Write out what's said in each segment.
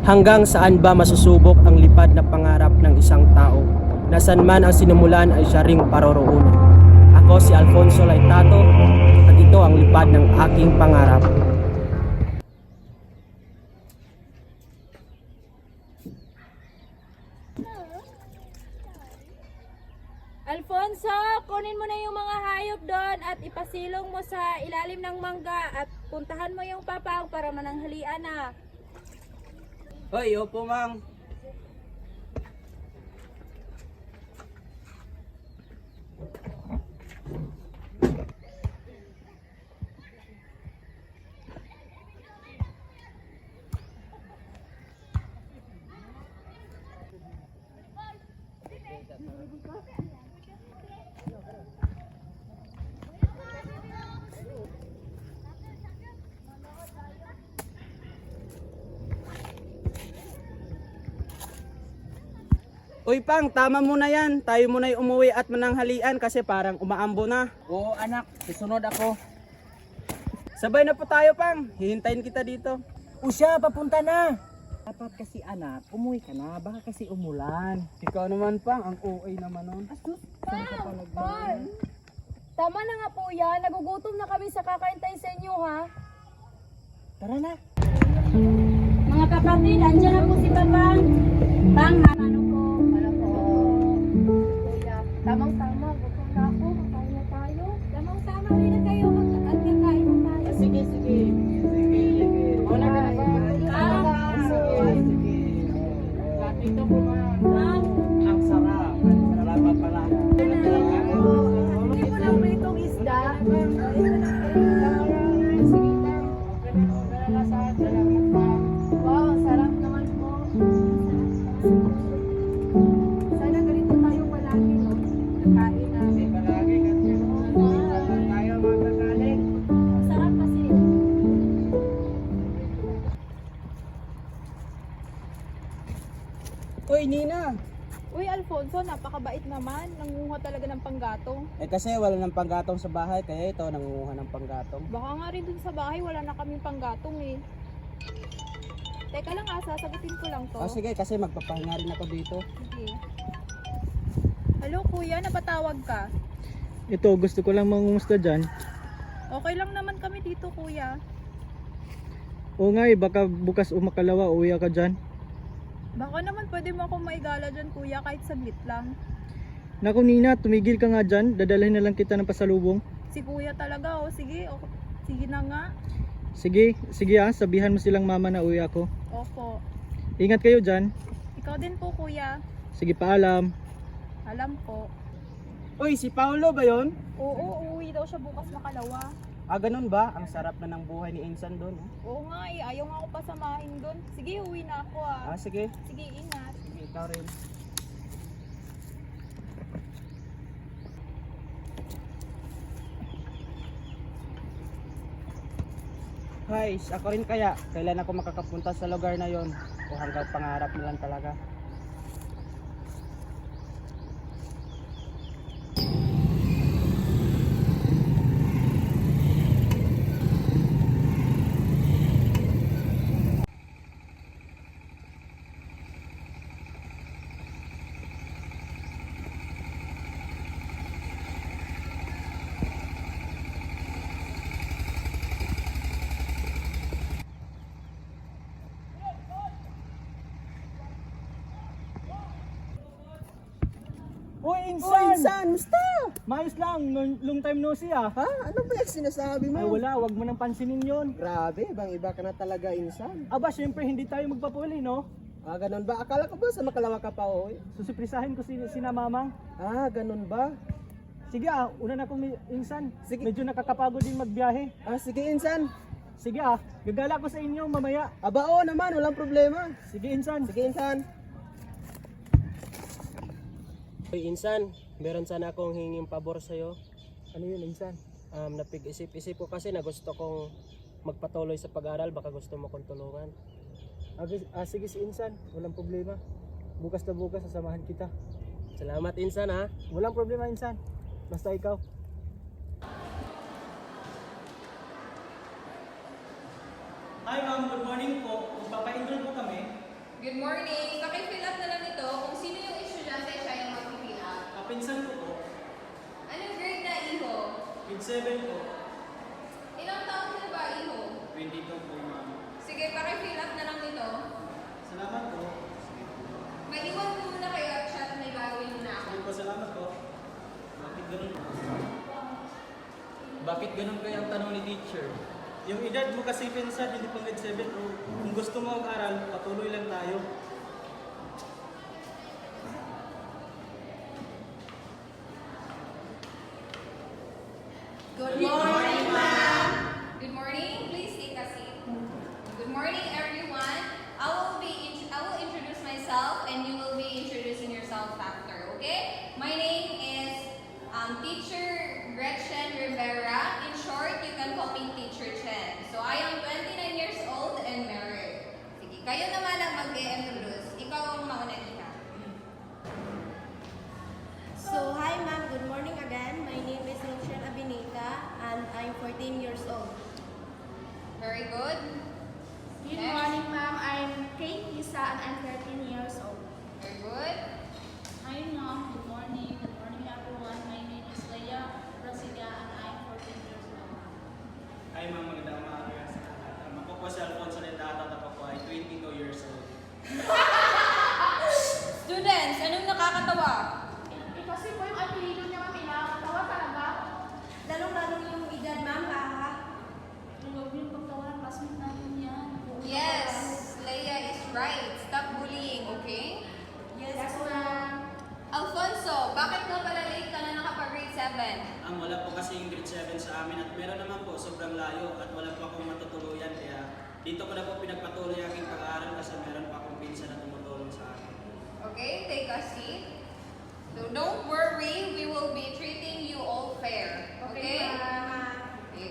Hanggang saan ba masusubok ang lipad na pangarap ng isang tao? Nasaan man ang sinumulan ay siya ring paroroonan. Ako si Alfonso Laitato at ito ang lipad ng aking pangarap. Alfonso, kunin mo na yung mga hayop doon at ipasilong mo sa ilalim ng mangga at puntahan mo yung papag para mananghalian na. Hoy, opo mang. Uy pang, tama mo na yan. Tayo muna yung umuwi at mananghalian kasi parang umaambo na. Oo anak, susunod ako. Sabay na po tayo pang. Hihintayin kita dito. O siya, papunta na. Dapat kasi anak, umuwi ka na. Baka kasi umulan. Ikaw naman pang, ang OA naman nun. Asus, saan ka pala Pan, tama na nga po yan. Nagugutom na kami sa kakaintay sa inyo, ha? Tara na. Mga kapatid, andyan na po si Papang. Pang, ano po? Ano po? Kuya, tamang-tama. Gutom na ako. Kakain na tayo. Tamang-tama rin na kayo. At kakain na tayo. Sige. Wala ka na ba? Sige. Dito po Pang, ang sarap. Salamat pala. hindi mo lang ba itong isda? Wow, sarap naman po. Sana ganito tayo palagi, no? Kakain namin. Sarap kasi. Uy Nina! Uy, Alfonso, napakabait naman. Nangunguha talaga ng panggatong. Eh kasi wala ng panggatong sa bahay kaya ito nangunguha ng panggatong. Baka nga rin dun sa bahay, wala na kaming panggatong eh. Teka lang sasagutin ko lang to. O sige kasi magpapahinga rin ako dito. Sige. Hello kuya, napatawag ka? Ito, gusto ko lang mangumusta dyan. Okay lang naman kami dito kuya. Oo nga baka bukas o makalawa uwi ka dyan. Baka naman pwede mo akong maigala dyan kuya kahit saglit lang. Naku Nina, tumigil ka nga dyan. Dadalhin na lang kita ng pasalubong. Si kuya talaga oh, sige, sige na nga. Sige sabihan mo silang mama na uwi ako. Opo. Ingat kayo dyan. Ikaw din po kuya. Sige, paalam. Alam po. Uy, si Paolo ba yon? Oo, uuwi daw siya bukas makalawa. Ah, ganun ba? Ang sarap na ng buhay ni Insan doon. Oo nga eh, ayaw nga ako pasamahin doon. Sige, uwi na ako ah. Ah, sige. Sige, ingat. Sige, ikaw rin. Guys, ako rin kaya. Kailan ako makakapunta sa lugar na yon? O hanggang pangarap na lang talaga. Uy, Insan! Musta? Maayos lang, long time no see ah. Ha? Ano ba yung sinasabi mo? Ay wala, wag mo nang pansinin yon. Grabe, bang iba ka na talaga, Insan. Aba, syempre hindi tayo magpapuli no. Ah, ganun ba? Akala ko ba sa makalawa ka pa, oy? Susuprisahin ko sina mamang. Ah, ganun ba? Sige una na akong insan. Sige. Medyo nakakapagod din magbiyahe. Ah, sige, Insan. Sige gagala ko sa inyo mamaya. Aba, oo naman, walang problema. Sige insan. Sige, Insan. Hoy, Insan, meron sana akong hinging pabor sa'yo. Ano yun insan? Napig-isip-isip ko kasi na gusto kong magpatuloy sa pag-aaral, baka gusto mo kong tulungan. Sige si insan, walang problema. Bukas na bukas sasamahan kita. Salamat, Insan, ha? Walang problema insan. Basta ikaw. Hi ma'am, good morning po. Magpapa-enroll po kami. Good morning. Paki-fill up na lang ito kung sino yung estudyante siya yung mag-fill up. Pinsan ko po. Anong grade na, Iho? Grade 7 po. Ilang taon ka na ba, Iho? 22 po, ma'am. Sige, paki-fill up na lang ito. Salamat po. Maiwan ko muna kayo at chat may gagawin muna ako. Sige po, salamat po. Bakit ganun? Bakit ganun kaya ang tanong ni teacher? Yung edad mo kasi pinsan, hindi pa grade 7 o kung gusto mo mag-aral, patuloy lang tayo. Good morning, ma'am. Good morning. Please take a seat. Good morning, everyone. I will introduce myself, and you will be introducing yourself after. Okay? My name is Teacher Gretchen Rivera. In short, you can call me Teacher Chen. So I am 29 years old and married. Sige, kayo naman ang mag-introduce. Ikaw ang mauna, Iha. So, hi ma'am, good morning again. My name is Rochelle Abinita and I'm 14 years old. Very good. Good Next. morning, ma'am. I'm Kate Lisa and I'm 13 years old. Very good. Hi, ma'am. Good morning. Good morning, everyone. My name is Leia Brasilia and I'm 14 years old. Hi ma'am, magandang umaga sa lahat. Ako po si Alfonso Lentata at ako po ay 22 years old. Students, anong nakakatawa? Kasi po yung apelido niya, ma'am, nakakatawa talaga. Lalong-lalo yung edad ma'am, ha? Huwag yung pagtawa ng classmate natin yan. Yes, Leia is right. Stop bullying, okay? Yes, Yes, po. ma'am. Alfonso, bakit nga pala late ka na nakapag-grade 7? Wala po kasi yung grade 7 sa amin at meron naman po sobrang layo at wala po akong matutuluyan kaya dito ko na po pinagpatuloy ang aking pag-aaral kasi meron pa akong pinsan na tumutulong sa akin. Okay, take a seat. So don't worry, we will be treating you all fair. Okay? Okay.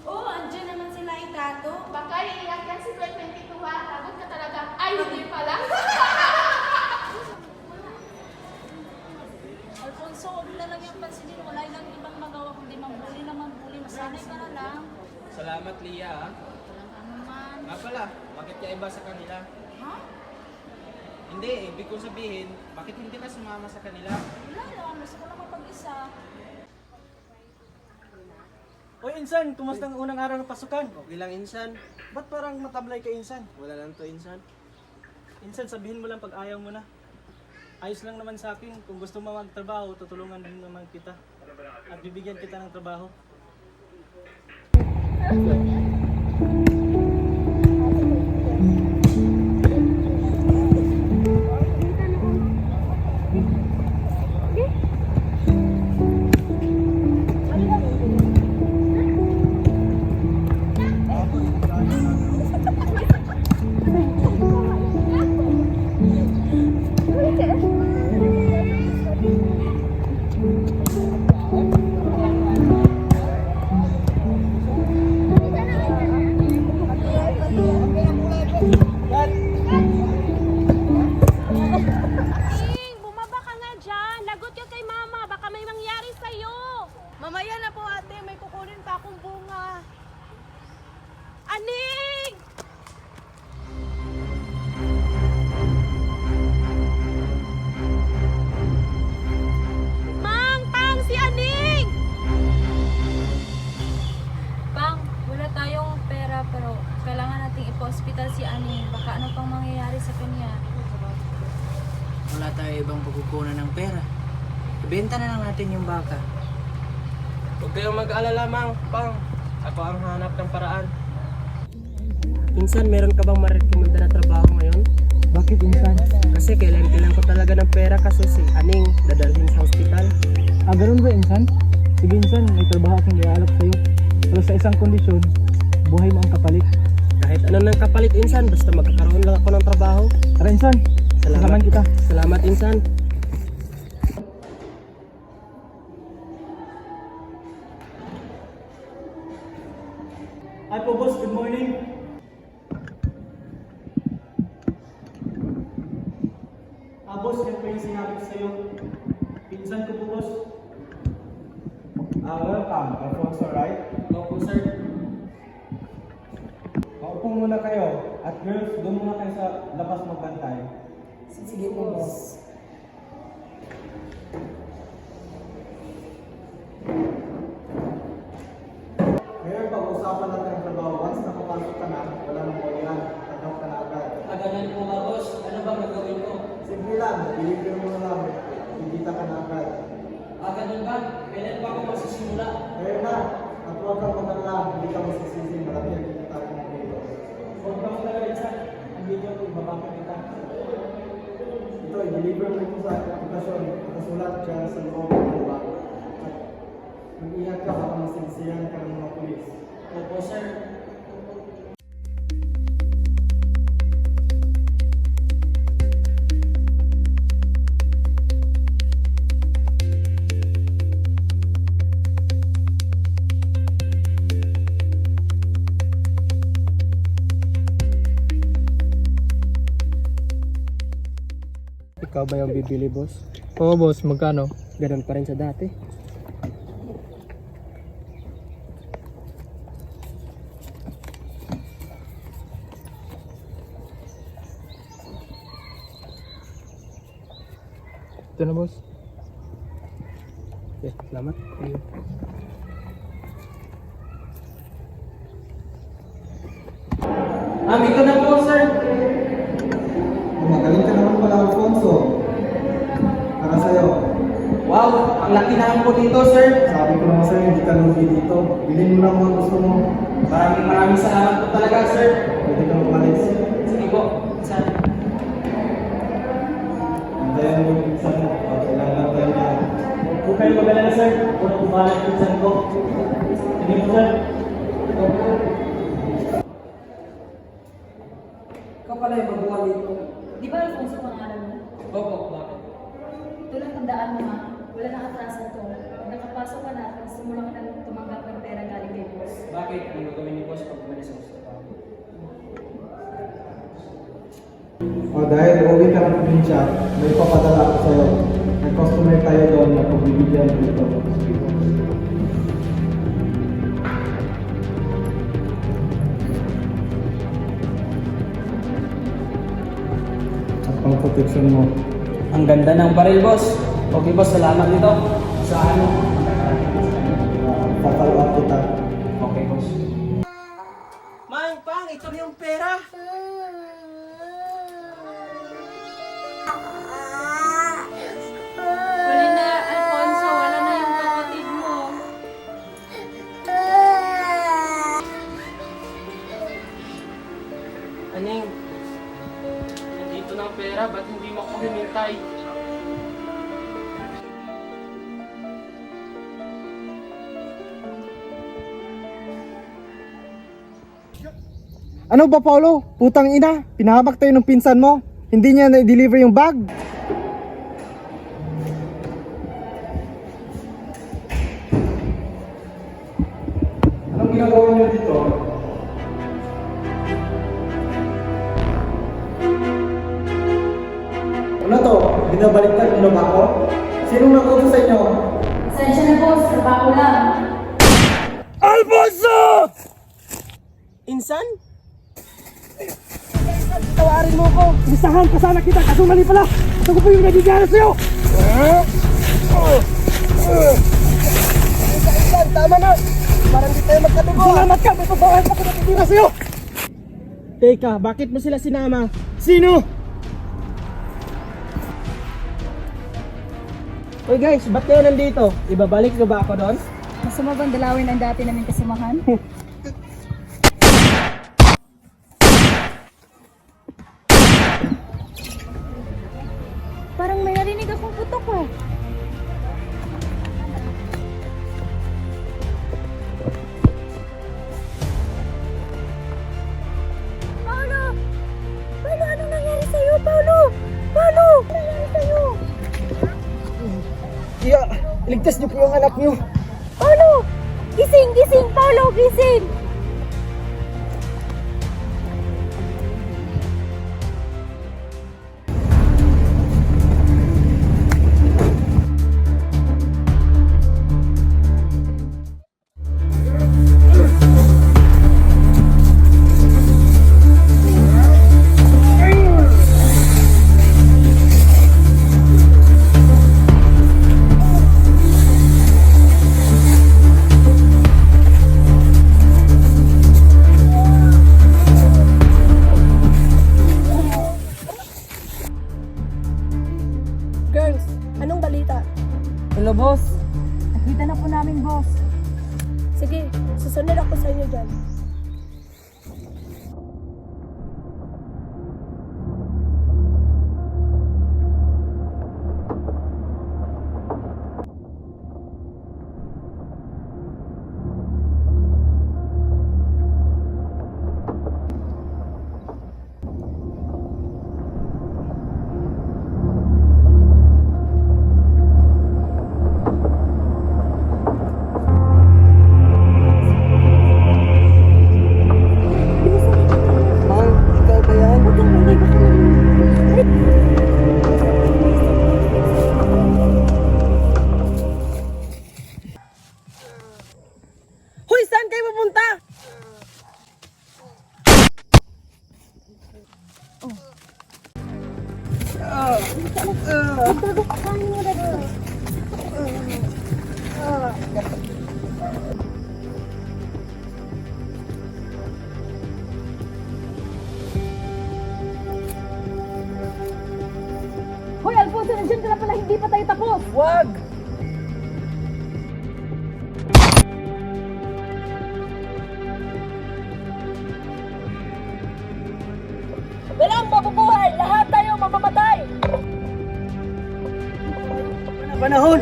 Oh, andyan naman sila itato. Baka iiyak yan si 22 ha. Lagot ka talaga. Ay, hindi pala. Alfonso, huwag na lang yung pansinin. Wala lang ibang magawa kundi mambuli na mambuli. Masanay ka na lang. Salamat, Lia. Ano man. Nga pala, bakit ka iba sa kanila? Ha? Hindi, ibig kong sabihin, bakit hindi ka sumama sa kanila? Wala lang. Gusto ko lang mapag-isa. Oy Insan, kumusta ang unang araw ng pasukan? Okay lang, Insan. Ba't parang matablay ka Insan? Wala lang to, Insan. Insan, sabihin mo lang pag ayaw mo na. Ayos lang naman sa akin. Kung gusto mo magtrabaho, tutulungan din naman kita. At bibigyan kita ng trabaho. Bumaba ka nga dyan. Lagot ka kay mama. Baka may mangyari sa'yo. Mamaya na po ate. May kukunin pa akong bunga. Aning! Mang! Pang! Si Aning! Pang, wala tayong pera pero kailangan nating ipa-hospital si Aning. Baka ano pang mangyayari sa kanya. Wala tayo ibang pagkukunan ng pera. Ibenta na lang natin yung baka. Huwag kayong mag-alala, Mang. Pang, ako ang hanap ng paraan. Insan, meron ka bang marekomenda na trabaho ngayon? Bakit Insan? Kasi kailan ko talaga ng pera kasi si Aning dadalhin sa ospital. Ganun ba Insan? Sige Insan, may trabaho akong iaalap sa'yo. Pero sa isang kondisyon, buhay mo ang kapalit. Kahit ano nang kapalit, Insan, basta magkakaroon lang ako ng trabaho. Tara Insan, kasamahan kita. Salamat, Insan. Hi po boss, good morning. Boss, yan po yung sinabi ko sa'yo. Pinsan ko po boss. Welcome, Alfonso, right? Opo, sir. Upo muna kayo. At girls, doon muna kayo sa labas magbantay. Sige po, boss. Ngayon, pag-usapan natin ang trabaho. Once nakapasok ka na, wala nang ulian. Tanggap ka na agad. Ganun po ba, boss? Ano bang gagawin ko? Simple lang, deliver mo na lang. Kikita ka na agad. Ganun ba? Kailan ba ako magsisimula? Ngayon na, at huwag kang mag-alala, hindi ka masisisi. Malaki ang kikita ko ng dito. Huwag kang mag-alala sa hindi nyo ibabaka kita. Ito, i-deliver mo ito sa aplikasyon. Nakasulat dyan sa loob ng bag. At mag-ingat ka baka masisiyan ka ng mga pulis. Opo, sir. Ikaw ba yung bibili, boss? Oo, boss. Magkano? Ganun pa rin sa dati. Ito na, boss. Okay, salamat. Ito na po, sir. Magaling ka naman pala, Alfonso. Para sa'yo. Wow, ang laki naman po dito, sir. Sabi ko naman sa'yo, hindi ka lugi dito. Bilhin mo lang mga gusto mo. Maraming salamat po talaga, sir. Pwede kang umalis. Sige po, sir. Antayan mo yung pinsan mo. Kailangan tayo niya. Huwag kayo magalala, sir. Kung kumalat yung pinsan ko. Sige po, sir. Ikaw pala yung baguhan dito. Di ba Alfonso pangalan mo? Opo, bakit? Ito lang tandaan mo ha. Wala nang atrasan to. Pag nakapasok ka na, simula ka na tumanggap ng pera galing kay boss. Bakit? Ano gagawin niyo, boss, pag umalis ako sa trabaho? Dahil uwi ka ng probinsya, may papadala ako sa'yo. May customer tayo doon na pagbibigyan dito. At pang protection mo. Ang ganda ng baril, boss. Okay, boss, salamat dito. Sa ano? Follow up kita. Okay, boss. Mang, Pang, ito na yung pera. Huli na, Alfonso. Wala na yung kapatid mo. Aning, nandito na ang pera. Ba't hindi mo ako hinintay? Ano ba, Paulo? Putang ina, pinahamak tayo ng pinsan mo. Hindi niya na-deliver yung bag. Anong ginagawa niyo dito? Ano to? Binabaliktad niyo na ba ako? Sinong nag-utos sa inyo? Sensya na boss, trabaho lang. Alfonso! Insan? Tawarin mo ako! Listahan ka sana kita, kaso mali pala! Ito ko po yung nagigana sa'yo! Tama na! Parang di tayo magkatubo! Salamat ka! May pabawahan pa ko natitira sa'yo! Teka, bakit mo sila sinama? Sino? Uy guys, ba't kayo nandito? Ibabalik ko ba ako doon? Gusto mo bang dalawin ang dati naming kasamahan? Parang may narinig akong putok eh. Paolo! Paolo, anong nangyari sa'yo? Paolo! Paolo! Anong nangyari sa'yo? Iya, iligtas niyo po yung anak niyo! Paolo! Gising! Gising! Paolo! Gising! Mang, ikaw ba yan? Hoy, saan kayo pupunta? Hoy, Alfonso, nandiyan ka na pala, hindi pa tayo tapos. Wag! Walang mabubuhay, lahat tayo mamamatay. Panahon!